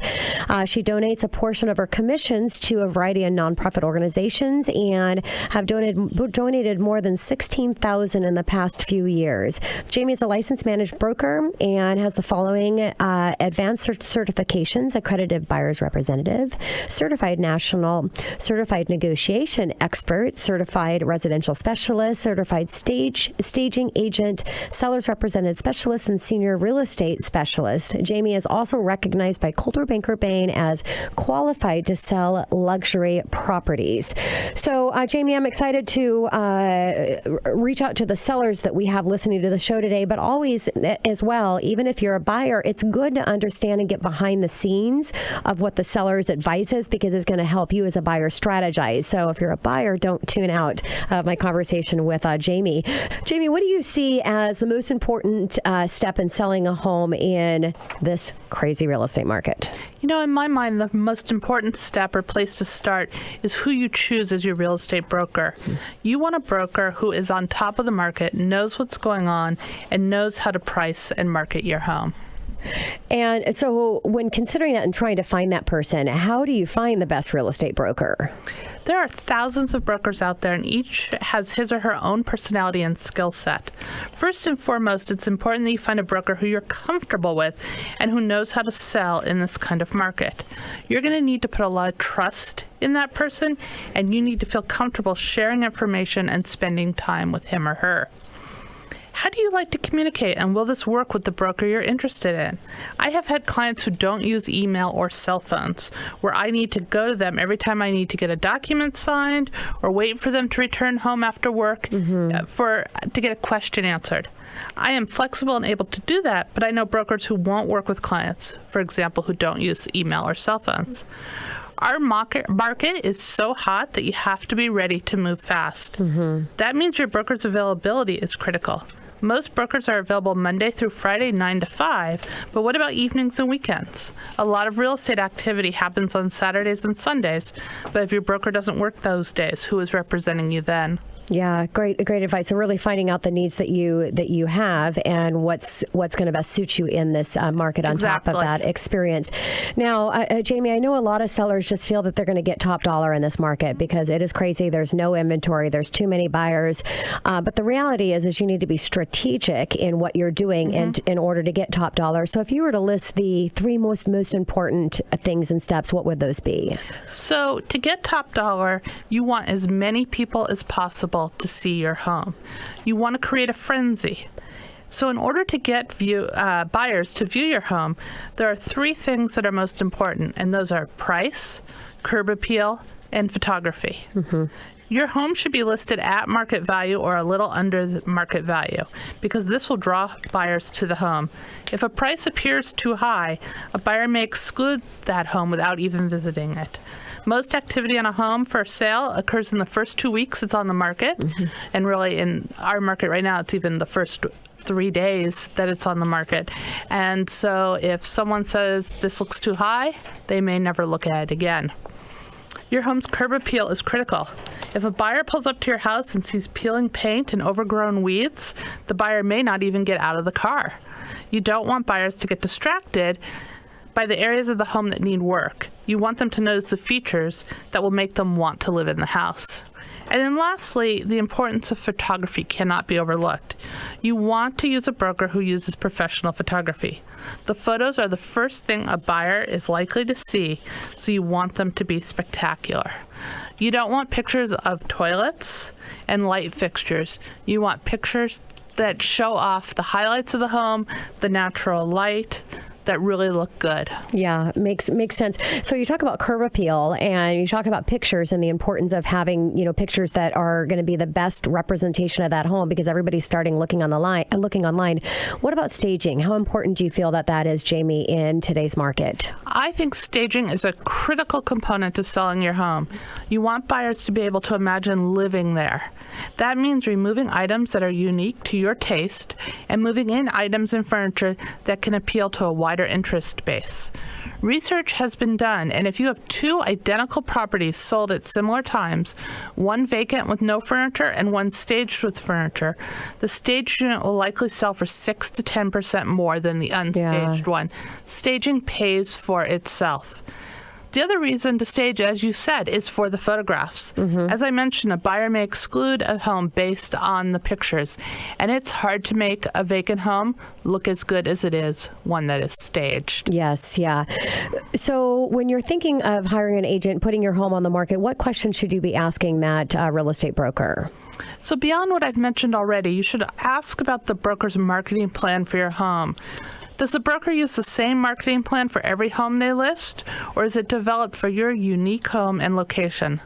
She donates a portion of her commissions to a variety of nonprofit organizations and have donated more than $16,000 in the past few years. Jamie is a licensed managed broker and has the following advanced certifications: accredited buyer's representative, certified national, certified negotiation expert, certified residential specialist, certified staging agent, seller's representative specialist, and senior real estate specialist. Jamie is also recognized by Coldwell Banker Bain as qualified to sell luxury properties. So, Jamie, I'm excited to reach out to the sellers that we have listening to the show today, but always as well, even if you're a buyer, it's good to understand and get behind the scenes of what the seller's advice is, because it's going to help you as a buyer strategize. So if you're a buyer, don't tune out my conversation with Jamie. Jamie, what do you see as the most important step in selling a home in this crazy real estate market?
You know, in my mind, the most important step or place to start is who you choose as your real estate broker. You want a broker who is on top of the market, knows what's going on, and knows how to price and market your home.
And so when considering that and trying to find that person, how do you find the best real estate broker?
There are thousands of brokers out there, and each has his or her own personality and skill set. First and foremost, it's important that you find a broker who you're comfortable with and who knows how to sell in this kind of market. You're going to need to put a lot of trust in that person, and you need to feel comfortable sharing information and spending time with him or her. How do you like to communicate, and will this work with the broker you're interested in? I have had clients who don't use email or cell phones, where I need to go to them every time I need to get a document signed or wait for them to return home after work to get a question answered. I am flexible and able to do that, but I know brokers who won't work with clients, for example, who don't use email or cell phones. Our market is so hot that you have to be ready to move fast. That means your broker's availability is critical. Most brokers are available Monday through Friday, 9 to 5, but what about evenings and weekends? A lot of real estate activity happens on Saturdays and Sundays, but if your broker doesn't work those days, who is representing you then?
Yeah, great advice. So really finding out the needs that you have and what's going to best suit you in this market on top of that experience. Now, Jamie, I know a lot of sellers just feel that they're going to get top dollar in this market because it is crazy. There's no inventory. There's too many buyers. But the reality is you need to be strategic in what you're doing and in order to get top dollar. So if you were to list the three most important things and steps, what would those be? So
to get top dollar, you want as many people as possible to see your home. You want to create a frenzy. So in order to get buyers to view your home, there are three things that are most important, and those are price, curb appeal, and photography. Your home should be listed at market value or a little under the market value because this will draw buyers to the home. If a price appears too high, a buyer may exclude that home without even visiting it. Most activity on a home for sale occurs in the first 2 weeks it's on the market. And really in our market right now, it's even the first 3 days that it's on the market. And so if someone says this looks too high, they may never look at it again. Your home's curb appeal is critical. If a buyer pulls up to your house and sees peeling paint and overgrown weeds, the buyer may not even get out of the car. You don't want buyers to get distracted by the areas of the home that need work. You want them to notice the features that will make them want to live in the house. And then lastly, the importance of photography cannot be overlooked. You want to use a broker who uses professional photography. The photos are the first thing a buyer is likely to see, so you want them to be spectacular. You don't want pictures of toilets and light fixtures. You want pictures that show off the highlights of the home, the natural light, that really look good. Yeah, makes sense. So you talk about curb appeal and you talk about pictures and the importance of having, pictures that are going to be the best representation of that home because everybody's starting looking online. What about staging? How important do you feel that is, Jamie, in today's market? I think staging is a critical component to selling your home. You want buyers to be able to imagine living there. That means removing items that are unique to your taste and moving in items and furniture that can appeal to a wider interest base. Research has been done, and if you have two identical properties sold at similar times, one vacant with no furniture and one staged with furniture, the staged unit will likely sell for 6 to 10% more than the unstaged one. Staging pays for itself. The other reason to stage, as you said, is for the photographs. As I mentioned, a buyer may exclude a home based on the pictures, and it's hard to make a vacant home look as good as it is one that is staged. Yes, yeah. So when you're thinking of hiring an agent, putting your home on the market, what questions should you be asking that real estate broker? So beyond what I've mentioned already, you should ask about the broker's marketing plan for your home. Does the broker use the same marketing plan for every home they list, or is it developed for your unique home and location?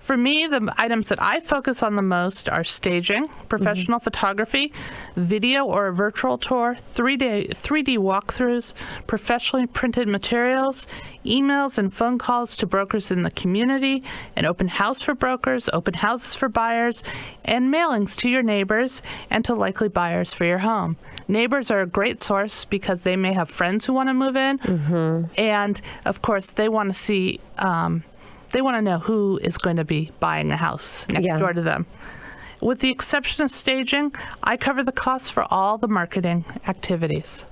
For me, the items that I focus on the most are staging, professional photography, video or a virtual tour, 3D walkthroughs, professionally printed materials, emails and phone calls to brokers in the community, an open house for brokers, open houses for buyers, and mailings to your neighbors and to likely buyers for your home. Neighbors are a great source because they may have friends who want to move in, and of course they want to see they want to know who is going to be buying a house next door to them. With the exception of staging, I cover the costs for all the marketing activities.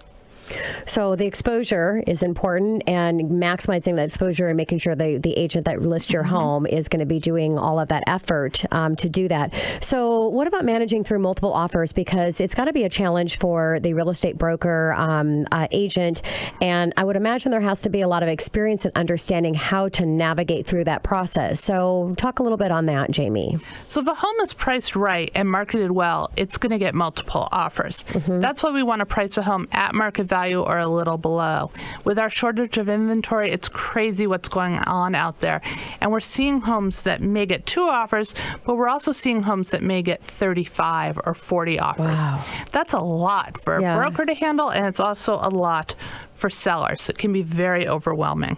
So the exposure is important, and maximizing that exposure and making sure the agent that lists your home is going to be doing all of that effort to do that. So what about managing through multiple offers? Because it's got to be a challenge for the real estate broker agent, and I would imagine there has to be a lot of experience and understanding how to navigate through that process. So talk a little bit on that, Jamie. So if a home is priced right and marketed well, it's going to get multiple offers. That's why we want to price a home at market value or a little below. With our shortage of inventory, it's crazy what's going on out there. And we're seeing homes that may get 2 offers, but we're also seeing homes that may get 35 or 40 offers. Wow. That's a lot for a broker to handle, and it's also a lot for sellers. It can be very overwhelming.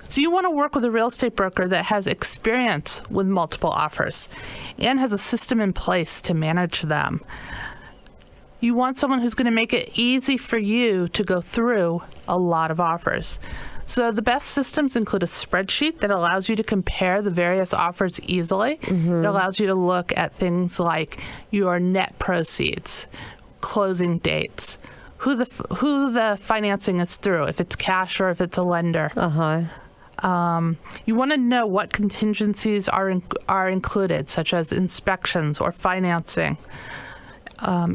So you want to work with a real estate broker that has experience with multiple offers and has a system in place to manage them. You want someone who's going to make it easy for you to go through a lot of offers. So the best systems include a spreadsheet that allows you to compare the various offers easily. It allows you to look at things like your net proceeds, closing dates, who the financing is through, if it's cash or if it's a lender. You want to know what contingencies are included, such as inspections or financing.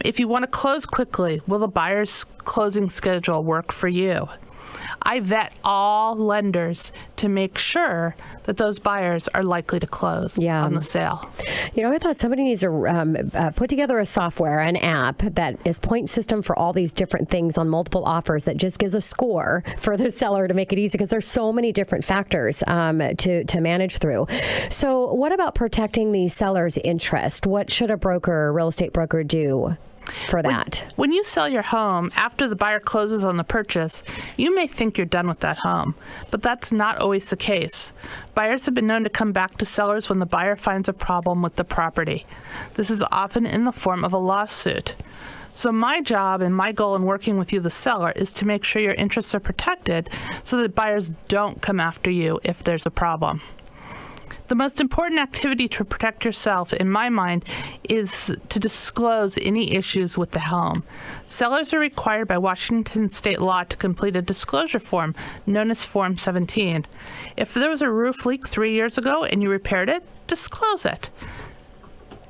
If you want to close quickly, will the buyer's closing schedule work for you? I vet all lenders to make sure that those buyers are likely to close on the sale.
I thought somebody needs to put together a software, an app that is point system for all these different things on multiple offers that just gives a score for the seller to make it easy, because there's so many different factors to manage through. So what about protecting the seller's interest? What should a real estate broker do for that?
When you sell your home after the buyer closes on the purchase, you may think you're done with that home, but that's not always the case. Buyers have been known to come back to sellers when the buyer finds a problem with the property. This is often in the form of a lawsuit. So my job and my goal in working with you, the seller, is to make sure your interests are protected so that buyers don't come after you if there's a problem. The most important activity to protect yourself, in my mind, is to disclose any issues with the home. Sellers are required by Washington state law to complete a disclosure form known as Form 17. If there was a roof leak 3 years ago and you repaired it, disclose it.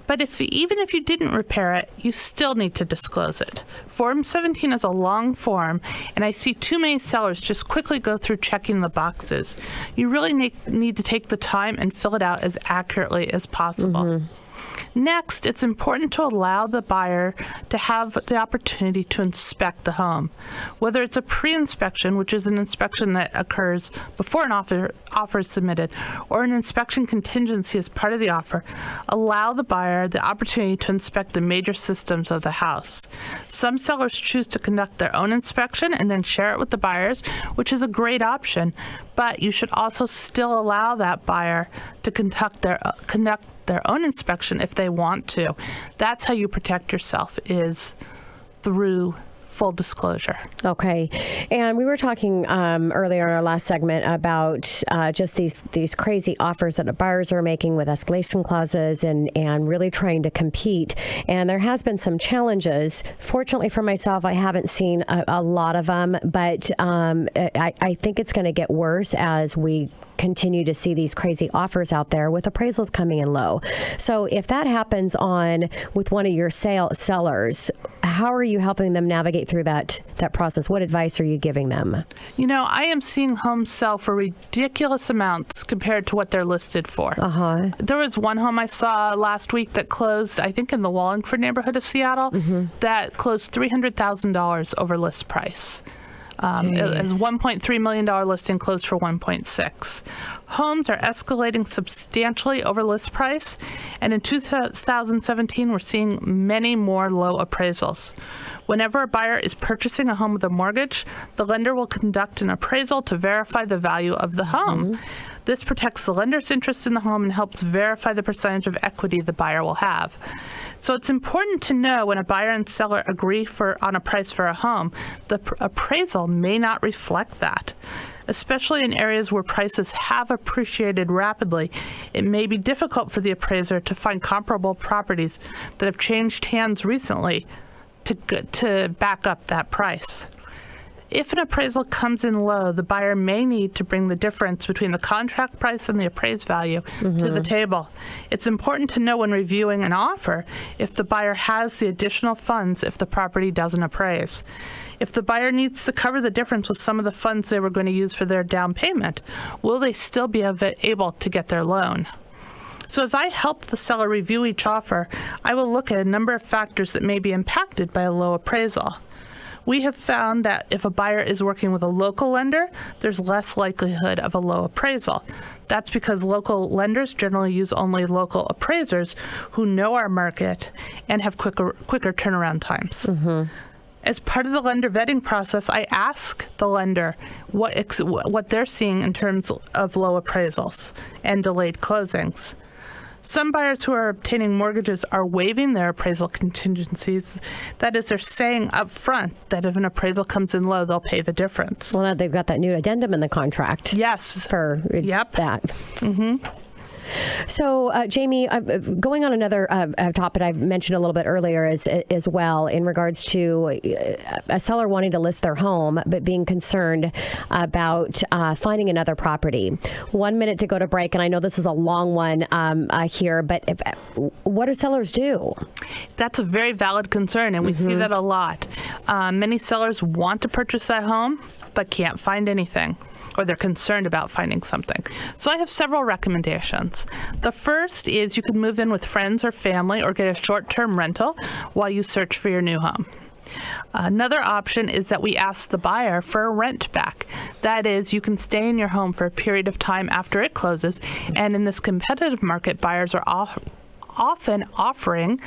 But even if you didn't repair it, you still need to disclose it. Form 17 is a long form, and I see too many sellers just quickly go through checking the boxes. You really need to take the time and fill it out as accurately as possible. Next, it's important to allow the buyer to have the opportunity to inspect the home. Whether it's a pre-inspection, which is an inspection that occurs before an offer is submitted, or an inspection contingency as part of the offer, allow the buyer the opportunity to inspect the major systems of the house. Some sellers choose to conduct their own inspection and then share it with the buyers, which is a great option, but you should also still allow that buyer to conduct their own inspection if they want to. That's how you protect yourself, is through full disclosure.
Okay. And we were talking earlier in our last segment about just these crazy offers that the buyers are making with escalation clauses and really trying to compete. And there has been some challenges. Fortunately for myself, I haven't seen a lot of them, but I think it's going to get worse as we continue to see these crazy offers out there with appraisals coming in low. So if that happens with one of your sellers, how are you helping them navigate through that process? What advice are you giving them?
I am seeing homes sell for ridiculous amounts compared to what they're listed for. There was one home I saw last week that closed, I think in the Wallingford neighborhood of Seattle, that closed $300,000 over list price. As a $1.3 million listing closed for $1.6. Homes are escalating substantially over list price, and in 2017, we're seeing many more low appraisals. Whenever a buyer is purchasing a home with a mortgage, the lender will conduct an appraisal to verify the value of the home. This protects the lender's interest in the home and helps verify the percentage of equity the buyer will have. So it's important to know when a buyer and seller agree on a price for a home, the appraisal may not reflect that. Especially in areas where prices have appreciated rapidly, it may be difficult for the appraiser to find comparable properties that have changed hands recently to back up that price. If an appraisal comes in low, the buyer may need to bring the difference between the contract price and the appraised value to the table. It's important to know when reviewing an offer if the buyer has the additional funds if the property doesn't appraise. If the buyer needs to cover the difference with some of the funds they were going to use for their down payment, will they still be able to get their loan? So as I help the seller review each offer, I will look at a number of factors that may be impacted by a low appraisal. We have found that if a buyer is working with a local lender, there's less likelihood of a low appraisal. That's because local lenders generally use only local appraisers who know our market and have quicker turnaround times. As part of the lender vetting process, I ask the lender what they're seeing in terms of low appraisals and delayed closings. Some buyers who are obtaining mortgages are waiving their appraisal contingencies. That is, they're saying up front that if an appraisal comes in low, they'll pay the difference.
Well, now they've got that new addendum in the contract.
Yes.
For
that.
Mm-hmm. So, Jamie, going on another topic I mentioned a little bit earlier as well in regards to a seller wanting to list their home but being concerned about finding another property. 1 minute to go to break, and I know this is a long one here, but what do sellers do?
That's a very valid concern, and we see that a lot. Many sellers want to purchase that home but can't find anything, or they're concerned about finding something. So I have several recommendations. The first is you can move in with friends or family or get a short-term rental while you search for your new home. Another option is that we ask the buyer for a rent back. That is, you can stay in your home for a period of time after it closes, and in this competitive market, buyers are often offering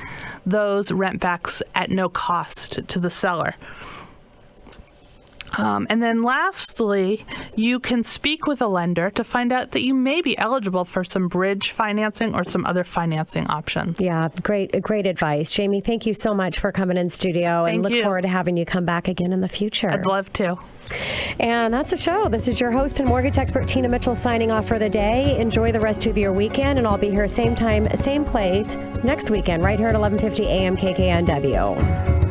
those rent backs at no cost to the seller. And then lastly, you can speak with a lender to find out that you may be eligible for some bridge financing or some other financing options.
Yeah, great advice. Jamie, thank you so much for coming in studio, and look forward to having you come back again in the future.
I'd love to.
And that's the show. This is your host and mortgage expert, Tina Mitchell, signing off for the day. Enjoy the rest of your weekend, and I'll be here same time, same place next weekend, right here at 11:50 a.m. KKNW.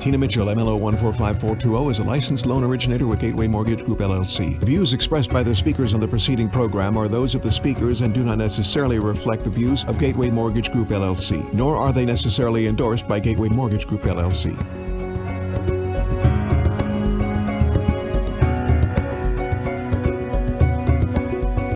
Tina Mitchell, MLO 145420, is a licensed loan originator with Gateway Mortgage Group, LLC. The views expressed by the speakers on the preceding program are those of the speakers and do not necessarily reflect the views of Gateway Mortgage Group, LLC, nor are they necessarily endorsed by Gateway Mortgage Group, LLC.